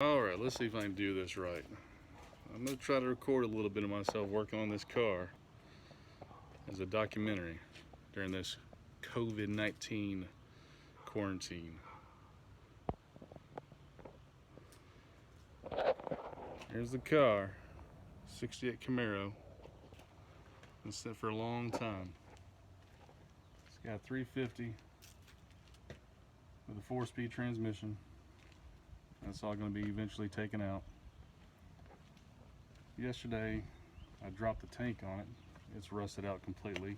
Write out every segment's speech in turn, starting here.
Alright, let's see if I can do this right. I'm going to try to record a little bit of myself working on this car as a documentary during this COVID-19 quarantine. Here's the car, 68 Camaro. Been set for a long time. It's got 350 with a 4-speed transmission. That's all going to be eventually taken out. Yesterday I dropped the tank on it. It's rusted out completely.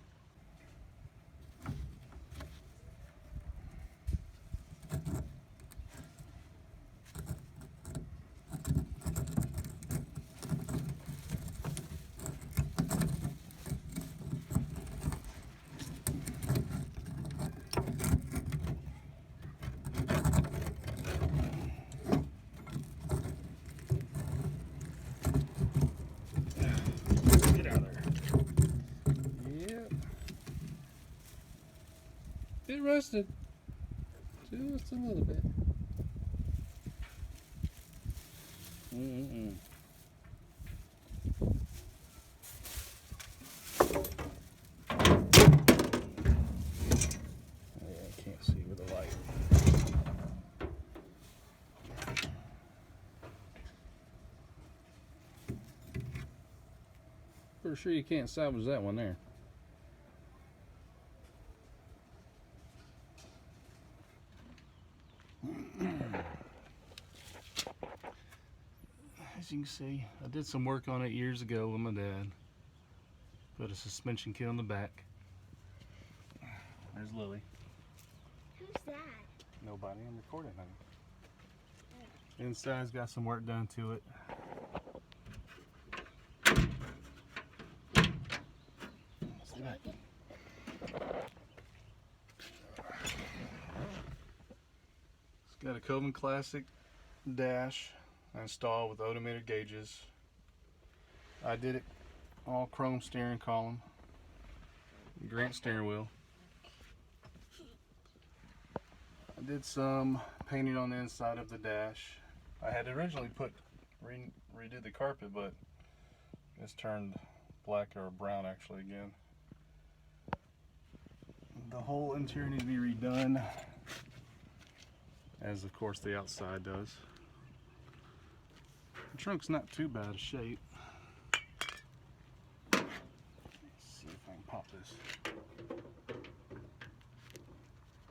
Get out of there. Yep. It rusted. Just a little bit. Yeah, I can't see with the light. For sure you can't salvage that one there. As you can see, I did some work on it years ago with my dad. Put a suspension kit on the back. There's Lily. Who's that? Nobody, I'm recording, honey. Inside's got some work done to it. See that? It's got a Coven Classic dash installed with odometer gauges. I did it all chrome steering column, Grant steering wheel. I did some painting on the inside of the dash. I had originally redo the carpet, but it's turned black or brown actually again. The whole interior needs to be redone, as of course the outside does. The trunk's not too bad a shape. Let's see if I can pop this.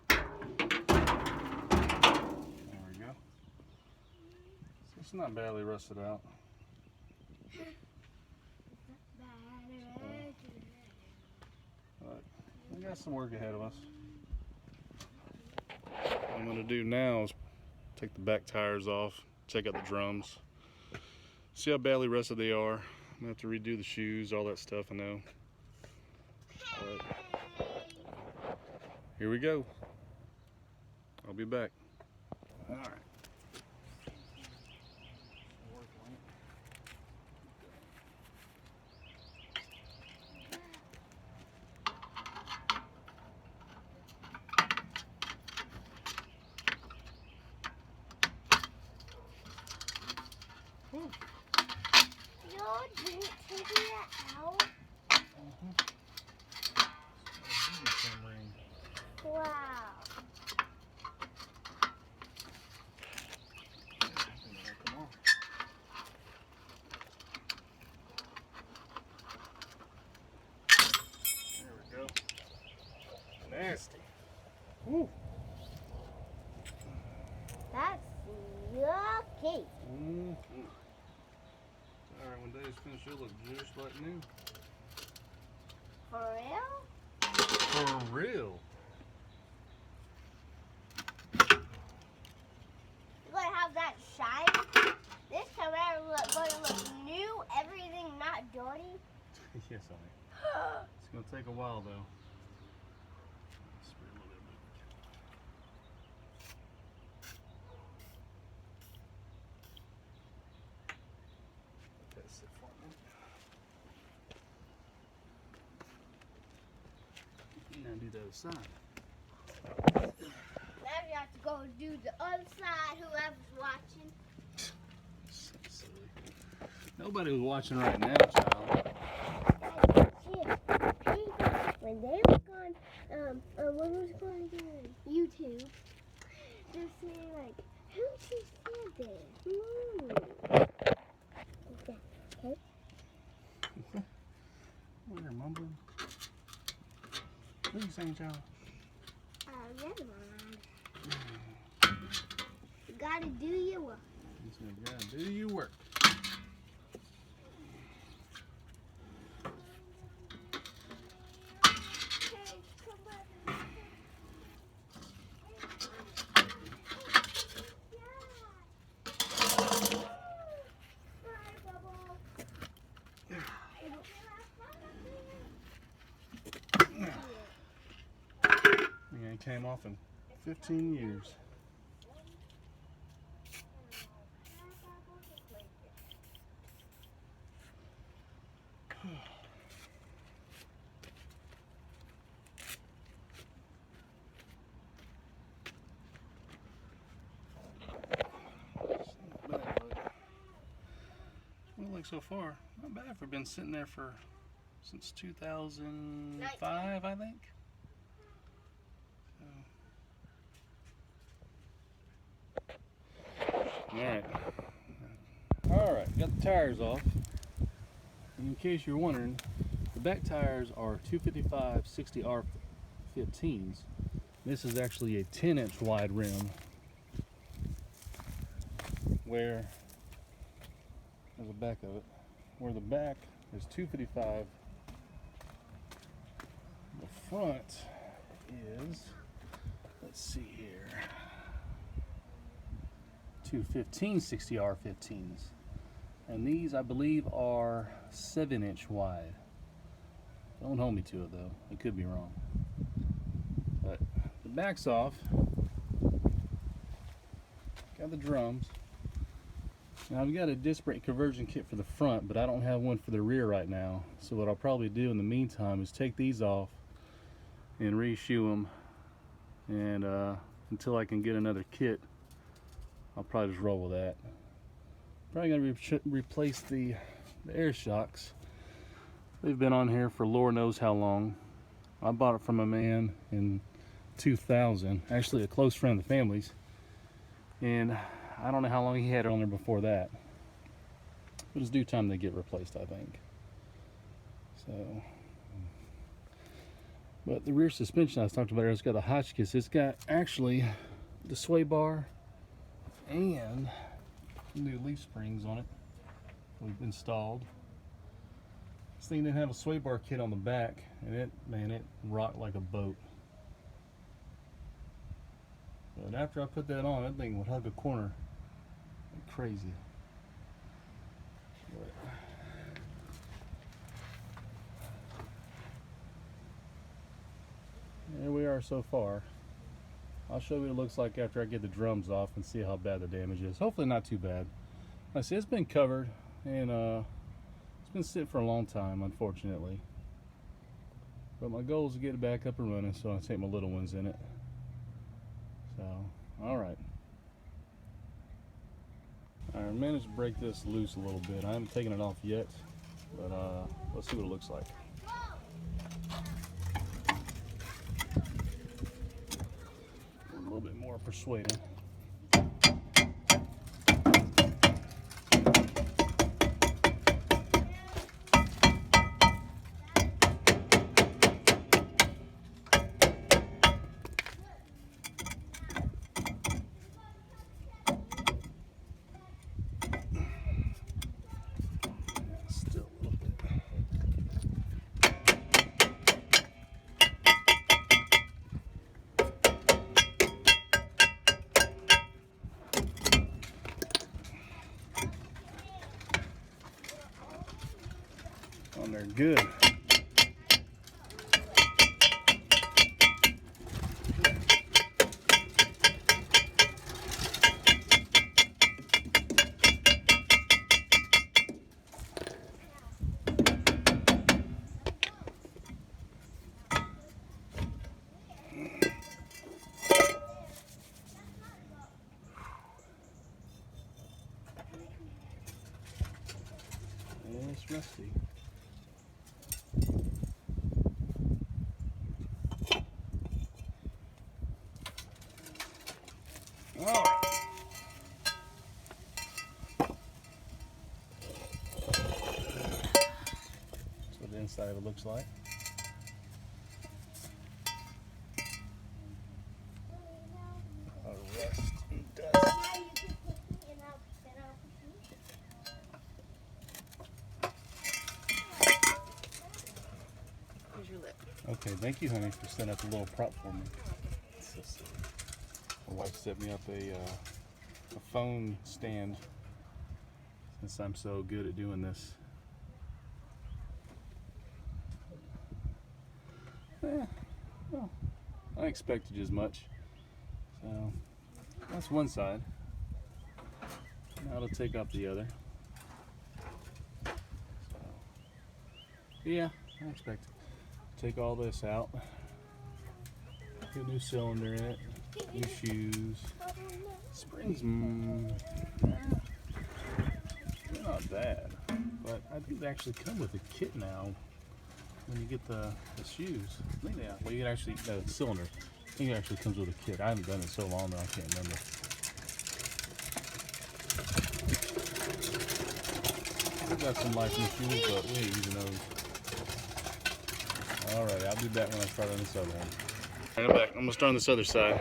There we go. So it's not badly rusted out. But we got some work ahead of us. What I'm going to do now is take the back tires off, check out the drums, see how badly rusted they are. I'm going to have to redo the shoes, all that stuff, I know. But here we go. I'll be back. All right. You didn't take that out? Wow. There we go. Nasty. Woo. That's yucky. Alright, when Dave's finished, it'll look just like new. For real? For real. You're gonna have that shine? This Camaro is gonna look new, everything not dirty. Yes, honey. It's gonna take a while though. Spray a little bit. That's it for me. Now do the other side. Now you have to go do the other side, whoever's watching. Nobody was watching right now, child. When they was on, what was it called again? YouTube. Just saying like, who she said this? Okay. What are you mumbling? What are you saying, child? Never mind. You gotta do your work. He said, you gotta do your work. Yeah, he came off in 15 years. Like so far, not bad for been sitting there for since 2005, I think. All right, got the tires off. In case you're wondering, the back tires are 255 60R15s. This is actually a 10-inch wide rim, where there's the back of it, where the back is 255. The front is, let's see here, 215 60R15s. And these, I believe, are 7-inch wide. Don't hold me to it though, I could be wrong. But the back's off. Got the drums. Now I've got a disc brake conversion kit for the front, but I don't have one for the rear right now. So what I'll probably do in the meantime is take these off and reshoe them. And until I can get another kit, I'll probably just roll with that. Probably gonna replace the air shocks. They've been on here for Lord knows how long. I bought it from a man in 2000, actually a close friend of the family's. And I don't know how long he had it on there before that. But it's due time they get replaced, I think. So, but the rear suspension I was talking about earlier, it's got a Hotchkiss. It's got actually the sway bar and new leaf springs on it we've installed. This thing didn't have a sway bar kit on the back, and it rocked like a boat. But after I put that on, that thing would hug a corner like crazy. But there we are so far. I'll show you what it looks like after I get the drums off and see how bad the damage is. Hopefully not too bad. Like I see, it's been covered, and it's been sitting for a long time, unfortunately. But my goal is to get it back up and running, so I take my little ones in it. So, alright. I managed to break this loose a little bit. I haven't taken it off yet, but let's see what it looks like. A little bit more persuading. They're good. Just rusty. Alright. That's what the inside of it looks like. Rust and dust. Here's your lip. Okay, thank you, honey, for setting up a little prop for me. So silly. My wife set me up a phone stand since I'm so good at doing this. Well, I expected as much. So that's one side. Now it'll take off the other. So, yeah, I expect to take all this out. Put a new cylinder in it, new shoes, springs. They're not bad, but I think they actually come with a kit now. When you get the shoes, I think well, you can actually the cylinder. I think it actually comes with a kit. I haven't done it so long that I can't remember. We got some licensing shoes, but we ain't using those. All right, I'll do that when I start on this other one. All right, I'm back. I'm gonna start on this other side.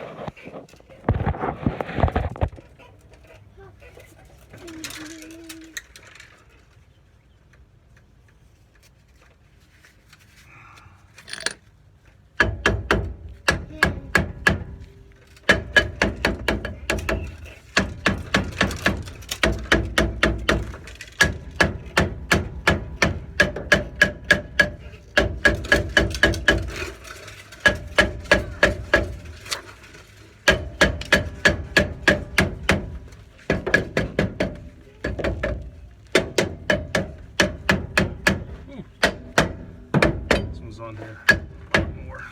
On here a lot more.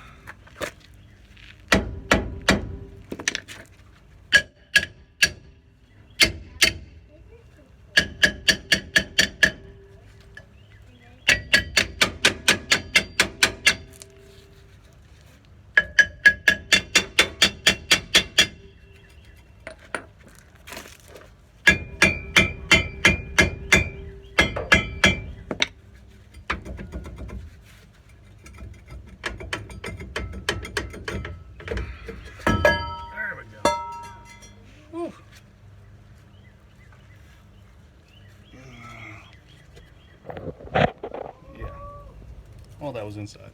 All that was inside.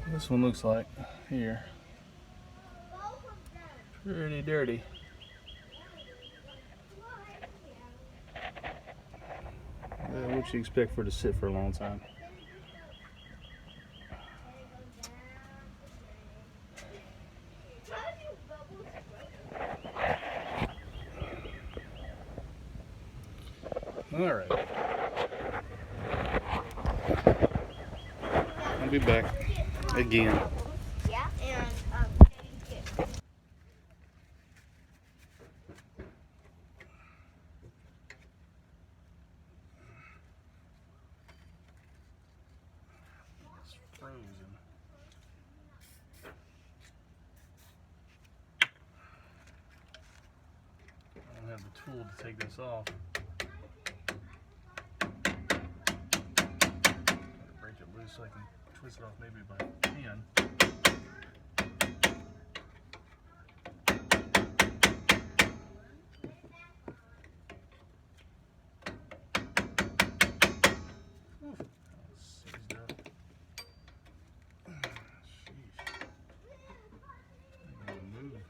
This one looks like here. Pretty dirty. What you expect for it to sit for a long time. All right. I'll be back again. Yeah, and It's frozen. I don't have the tool to take this off. Break it loose so I can twist it off maybe by hand. Seized up. Sheesh. I gotta move.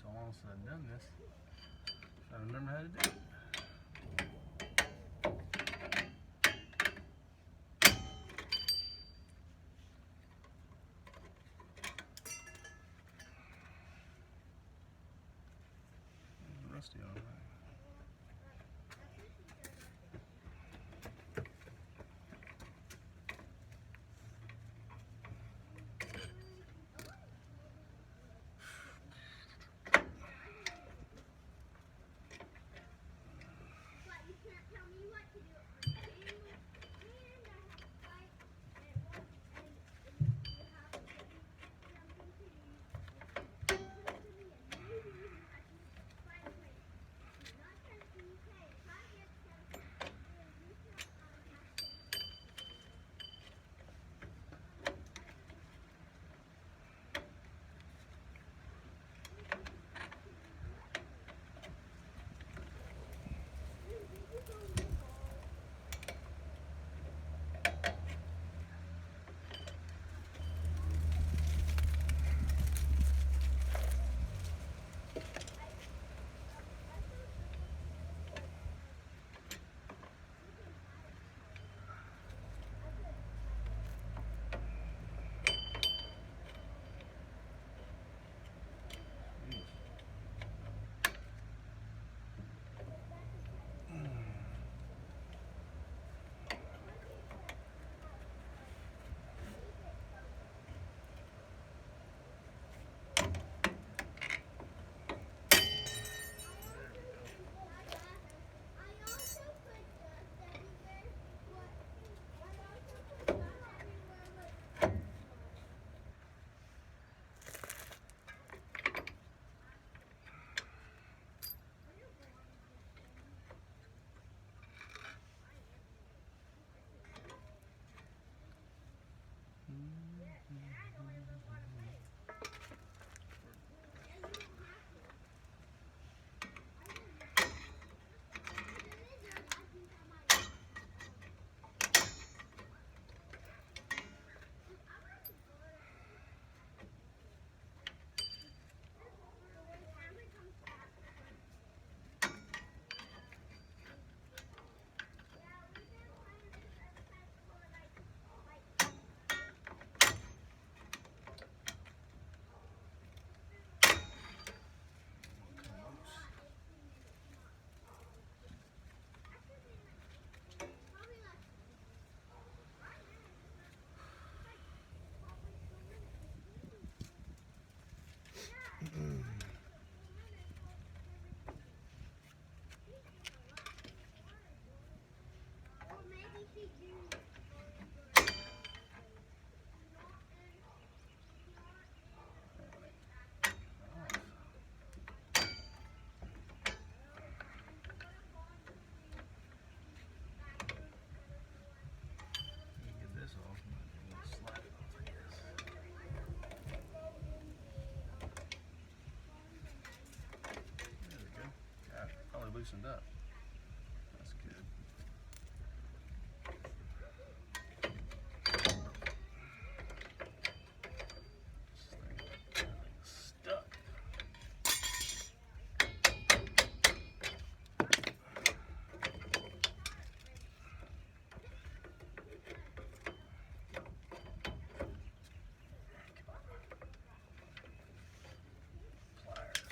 so long since I've done this. I remember how to do it. Rusty on that. Loosened up. That's good. Stuck. Pliers.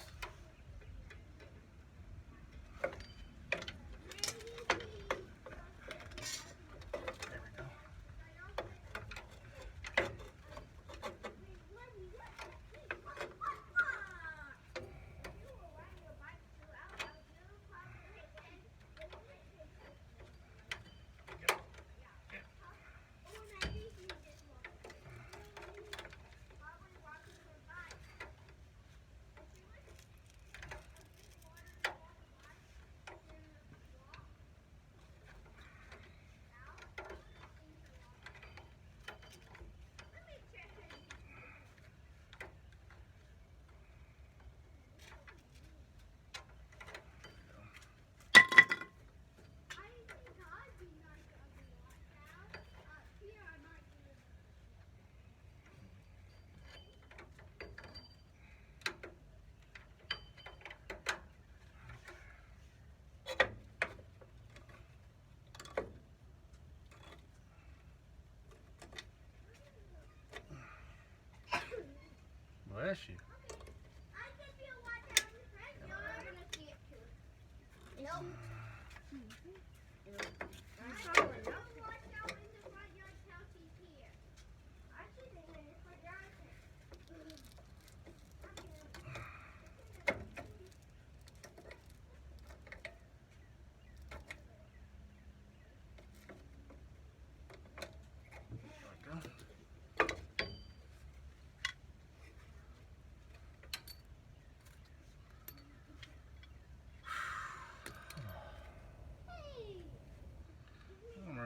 Bless you.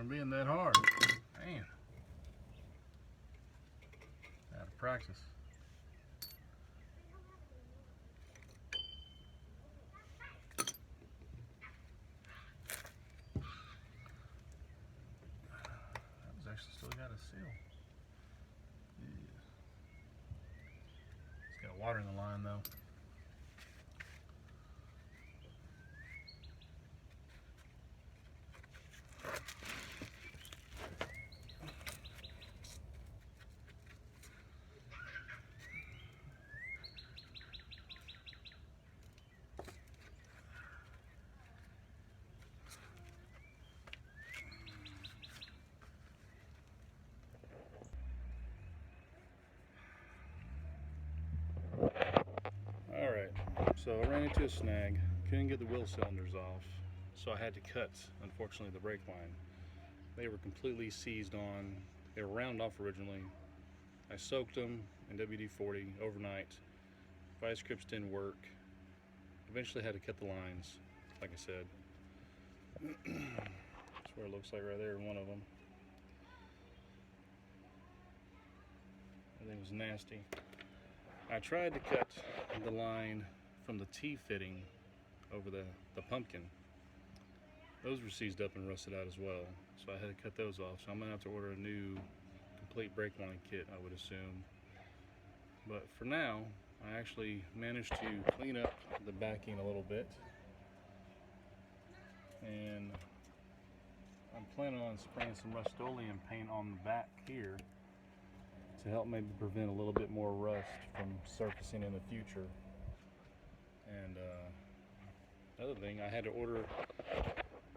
Being that hard. Man. Out of practice. That was actually still got a seal. Yeah. It's got water in the line though. Alright, so I ran into a snag, couldn't get the wheel cylinders off, so I had to cut, unfortunately, the brake line. They were completely seized on, they were round off originally. I soaked them in WD-40 overnight, vice grips didn't work, eventually had to cut the lines, like I said. That's what it looks like right there in one of them. Everything was nasty. I tried to cut the line from the T-fitting over the pumpkin. Those were seized up and rusted out as well, so I had to cut those off. So I'm gonna have to order a new complete brake line kit, I would assume. But for now, I actually managed to clean up the backing a little bit, and I'm planning on spraying some Rust-Oleum paint on the back here to help maybe prevent a little bit more rust from surfacing in the future. And another thing, I had to order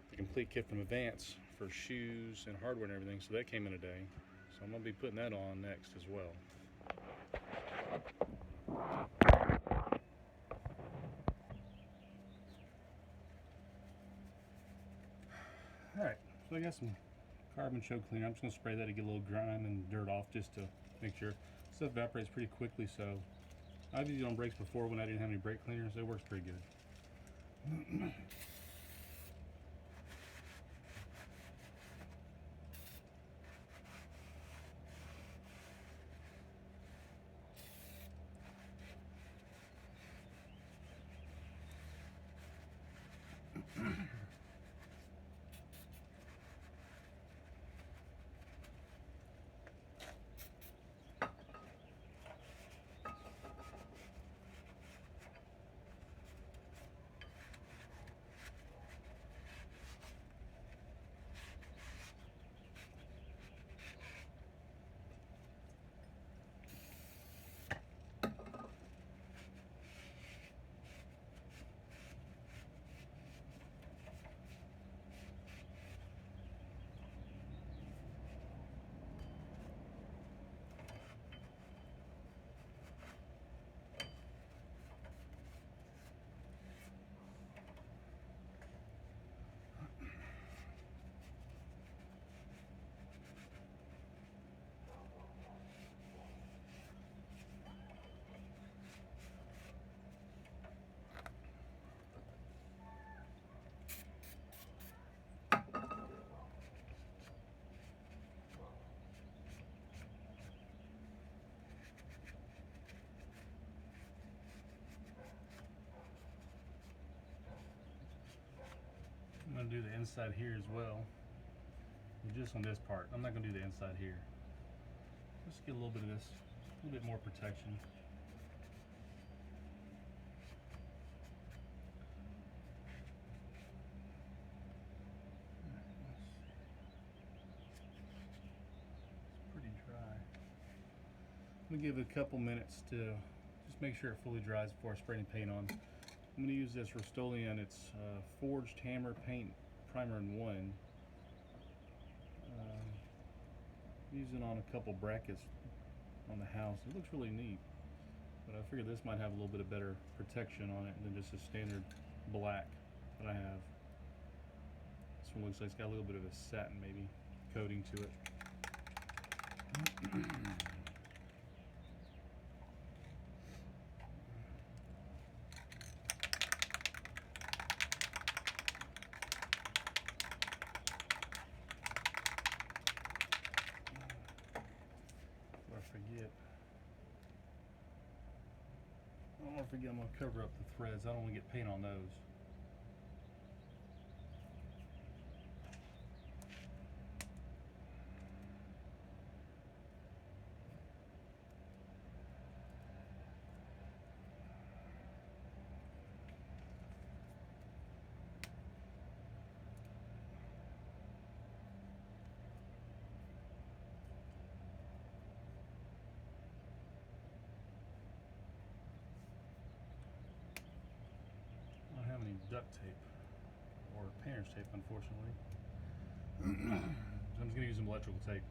the complete kit from Advance for shoes and hardware and everything, so that came in a day. So I'm gonna be putting that on next as well. Alright, so I got some carbon choke cleaner. I'm just gonna spray that to get a little grime and dirt off just to make sure. Stuff evaporates pretty quickly, so I've used it on brakes before when I didn't have any brake cleaners. It works pretty good. I'm going to do the inside here as well. Just on this part. I'm not going to do the inside here. Just get a little bit of this, a little bit more protection. It's pretty dry. I'm going to give it a couple minutes to Just make sure it fully dries before I spray any paint on. I'm going to use this Rust-Oleum. It's Forged Hammer Paint Primer in 1. Using on a couple brackets on the house. It looks really neat, but I figured this might have a little bit of better protection on it than just a standard black that I have. This one looks like it's got a little bit of a satin maybe coating to it. I don't want to forget I'm going to cover up the threads. I don't want to get paint on those. Duct tape or painter's tape, unfortunately. So I'm just going to use some electrical tape.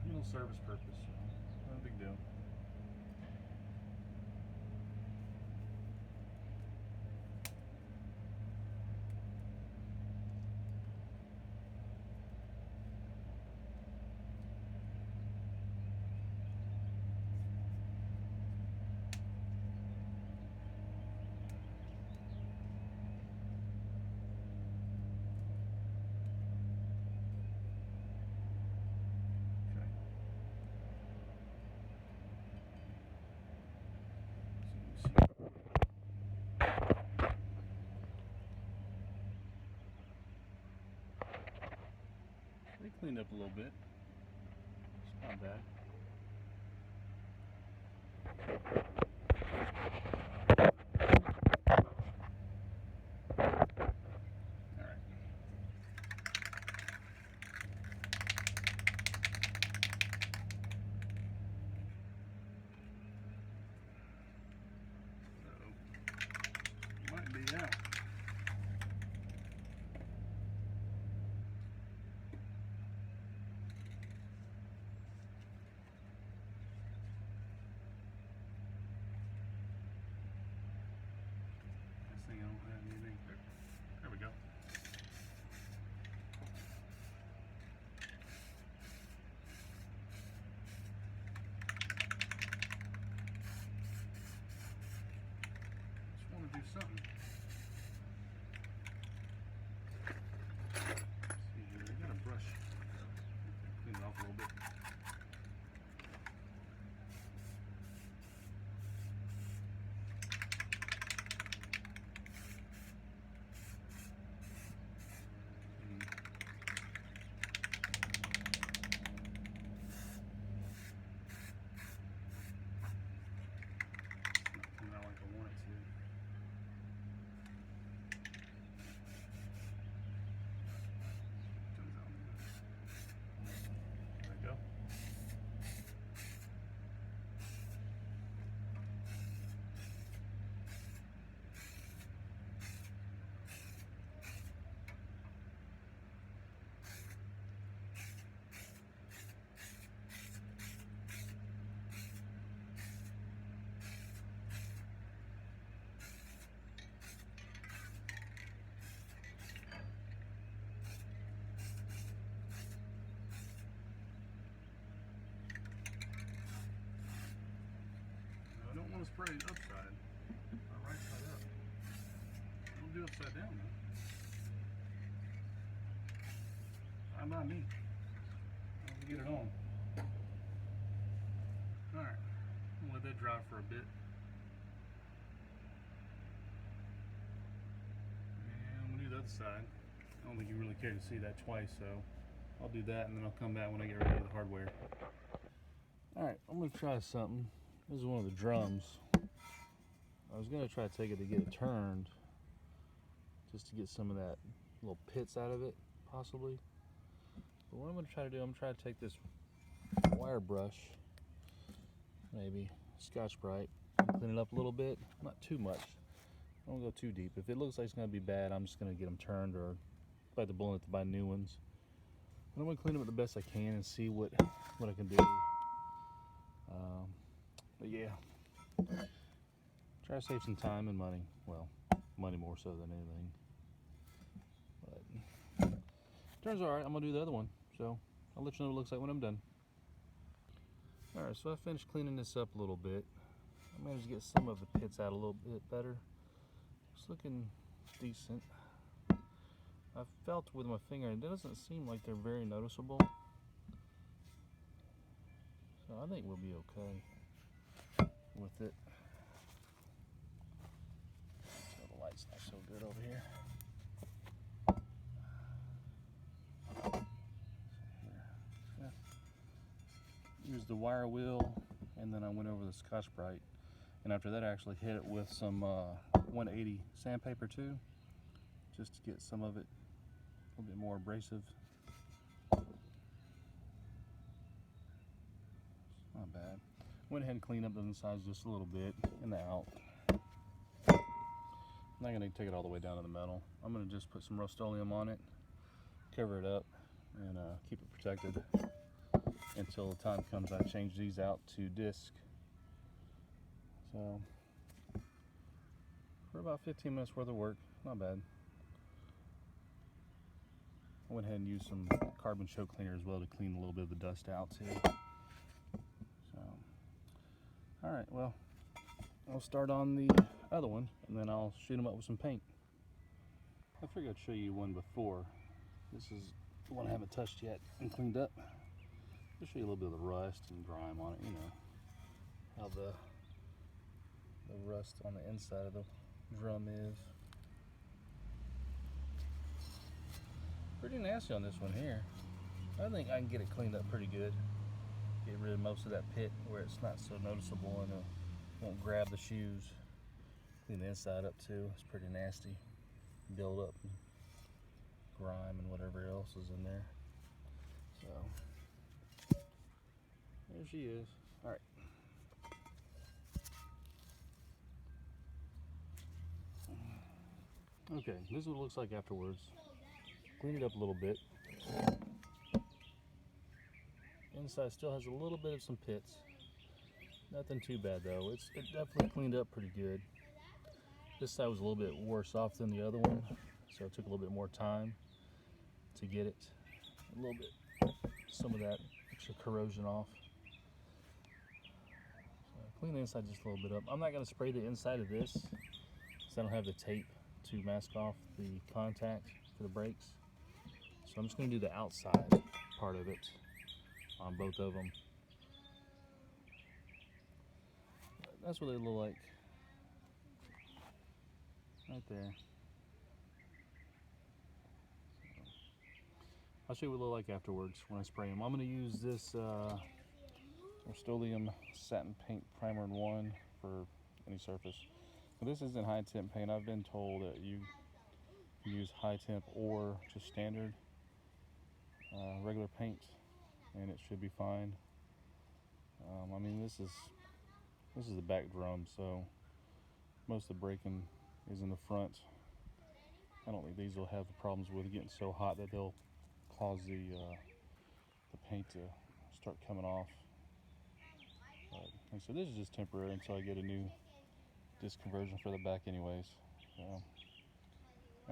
It'll serve its purpose, so not a big deal. They cleaned up a little bit. It's not bad. Alright. So, might be out. I don't have anything. There we go. Just want to do something. Let's see here. I got a brush. Clean it off a little bit. I don't want to spray it upside, or right side up. Don't do upside down though. Fine by me. I'll get it on. Alright, I'm gonna let that dry for a bit. And I'm gonna do the other side. I don't think you really care to see that twice, so I'll do that and then I'll come back when I get ready to do the hardware. Alright, I'm gonna try something. This is one of the drums. I was gonna try to take it to get it turned, just to get some of that little pits out of it, possibly. But what I'm gonna try to do, I'm gonna try to take this wire brush maybe Scotch-Brite, clean it up a little bit, not too much. I don't go too deep. If it looks like it's going to be bad, I'm just going to get them turned or bite the bullet to buy new ones. And I'm going to clean them up the best I can and see what I can do. But yeah, try to save some time and money. Well, money more so than anything. But turns out alright. I'm going to do the other one. So I'll let you know what it looks like when I'm done. Alright, so I finished cleaning this up a little bit. I managed to get some of the pits out a little bit better. It's looking decent. I felt with my finger and it doesn't seem like they're very noticeable. So I think we'll be okay with it. So the light's not so good over here. Yeah. Used the wire wheel and then I went over the Scotch-Brite. And after that I actually hit it with some 180 sandpaper too, just to get some of it a little bit more abrasive. Not bad. Went ahead and cleaned up the insides just a little bit and the out. I'm not going to take it all the way down to the metal. I'm going to just put some Rust-Oleum on it, cover it up, and keep it protected until the time comes I change these out to disc. So for about 15 minutes worth of work, not bad. I went ahead and used some carbon choke cleaner as well to clean a little bit of the dust out too. So, alright, well, I'll start on the other one and then I'll shoot them up with some paint. I figured I'd show you one before. This is the one I haven't touched yet and cleaned up. I'll show you a little bit of the rust and grime on it, you know, how the rust on the inside of the drum is. Pretty nasty on this one here. I think I can get it cleaned up pretty good. Get rid of most of that pit where it's not so noticeable and it won't grab the shoes. Clean the inside up too. It's pretty nasty. Build up and grime and whatever else is in there. So there she is. All right. Okay, this is what it looks like afterwards. Clean it up a little bit. Inside still has a little bit of some pits. Nothing too bad though. It definitely cleaned up pretty good. This side was a little bit worse off than the other one, so it took a little bit more time to get it a little bit, some of that extra corrosion off. So clean the inside just a little bit up. I'm not going to spray the inside of this because I don't have the tape to mask off the contact for the brakes. So I'm just going to do the outside part of it on both of them. That's what they look like right there. I'll show you what they look like afterwards when I spray them. I'm going to use this Rust-Oleum satin paint primer in 1 for any surface. But this isn't high temp paint. I've been told that you can use high temp or just standard regular paint and it should be fine. I mean, this is the back drum, so most of the braking is in the front. I don't think these will have problems with getting so hot that they'll cause the paint to start coming off. And so this is just temporary until I get a new disc conversion for the back anyways. So,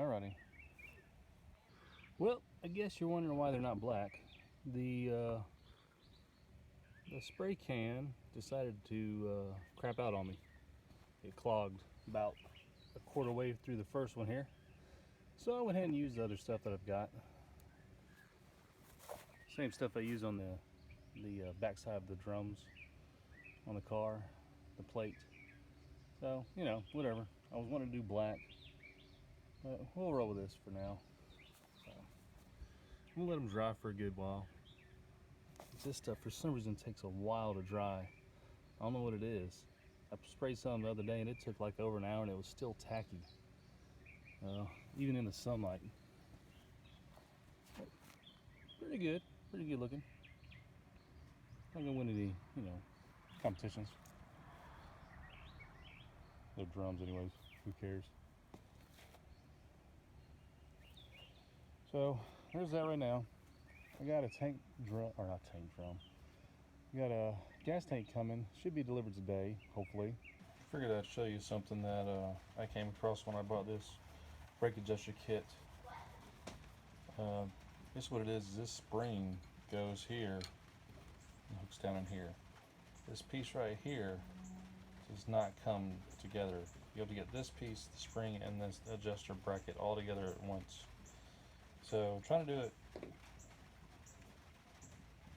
alrighty. Well, I guess you're wondering why they're not black. The spray can decided to crap out on me. It clogged about a quarter way through the first one here. So I went ahead and used the other stuff that I've got. Same stuff I use on the back side of the drums on the car, the plate. So, you know, whatever. I was wanting to do black, but we'll roll with this for now. So, I'm gonna let them dry for a good while. This stuff, for some reason, takes a while to dry. I don't know what it is. I sprayed some the other day and it took like over an hour and it was still tacky. Even in the sunlight. But pretty good looking. Not gonna win any, you know, competitions. They're drums anyways, who cares? So there's that right now. I got a tank drum, or not tank drum. I got a gas tank coming. Should be delivered today, hopefully. Figured I'd show you something that I came across when I bought this brake adjuster kit. This is what it is. This spring goes here and hooks down in here. This piece right here does not come together. You have to get this piece, the spring, and this adjuster bracket all together at once. So trying to do it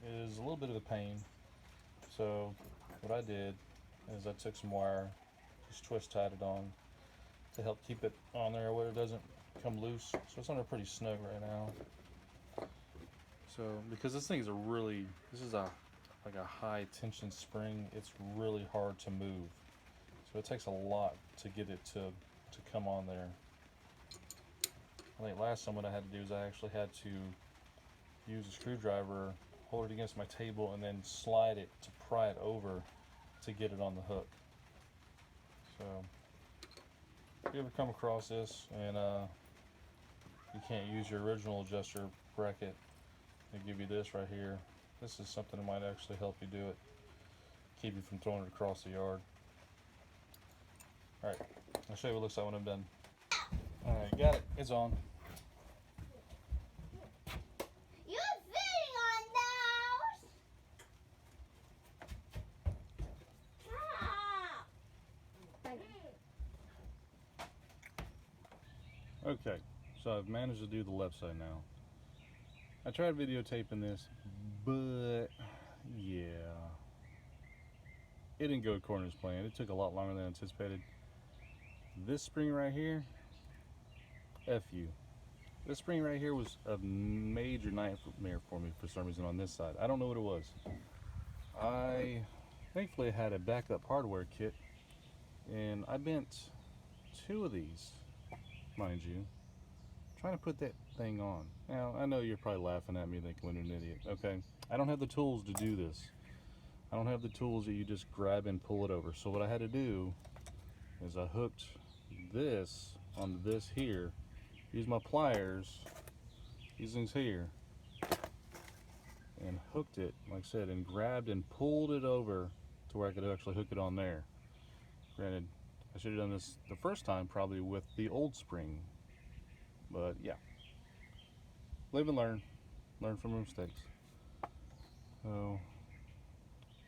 is a little bit of a pain. So what I did is I took some wire, just twist tied it on to help keep it on there where it doesn't come loose. So it's under pretty snug right now. So because this thing is this is like a high tension spring, it's really hard to move. So it takes a lot to get it to come on there. I think last time what I had to do is I actually had to use a screwdriver, hold it against my table, and then slide it to pry it over to get it on the hook. So if you ever come across this and you can't use your original adjuster bracket, they give you this right here. This is something that might actually help you do it, keep you from throwing it across the yard. Alright, I'll show you what it looks like when I'm done. Alright, got it. It's on. You're sitting on those. Okay, so I've managed to do the left side now. I tried videotaping this, but yeah, it didn't go according to plan. It took a lot longer than anticipated. This spring right here, F you. This spring right here was a major nightmare for me for some reason on this side. I don't know what it was. I thankfully had a backup hardware kit, and I bent 2 of these, mind you, trying to put that thing on. Now, I know you're probably laughing at me thinking I'm an idiot. Okay, I don't have the tools to do this. I don't have the tools that you just grab and pull it over. So what I had to do is I hooked this onto this here, used my pliers, these things here, and hooked it, like I said, and grabbed and pulled it over to where I could actually hook it on there. Granted, I should have done this the first time probably with the old spring, but yeah, live and learn from your mistakes. So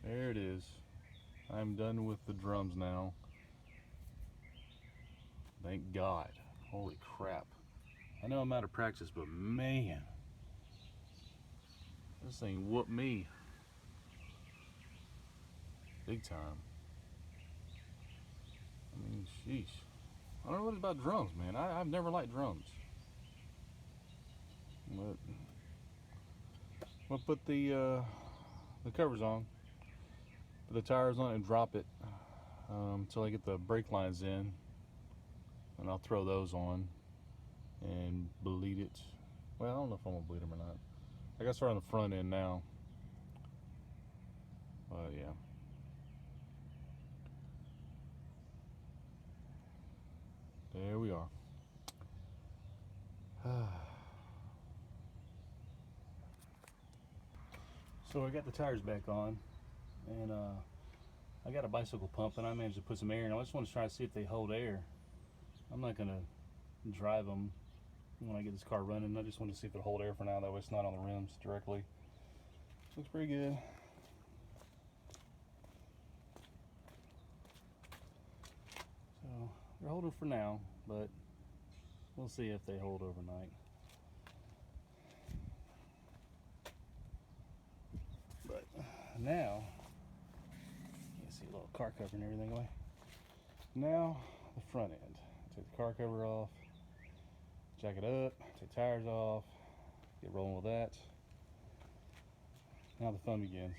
there it is. I'm done with the drums now. Thank God. Holy crap. I know I'm out of practice, but man, this thing whooped me big time. I mean, sheesh. I don't know what about drums, man. I've never liked drums. But we'll put the covers on, put the tires on, and drop it until I get the brake lines in, and I'll throw those on and bleed it. Well, I don't know if I'm gonna bleed them or not. I got to start on the front end now. But yeah. There we are. So I got the tires back on, and I got a bicycle pump, and I managed to put some air in. I just want to try to see if they hold air. I'm not gonna drive them when I get this car running. I just want to see if it'll hold air for now. That way it's not on the rims directly. Looks pretty good. So they're holding for now, but we'll see if they hold overnight. But now, you can see a little car cover and everything away. Now the front end. Take the car cover off, jack it up, take tires off, get rolling with that. Now the fun begins.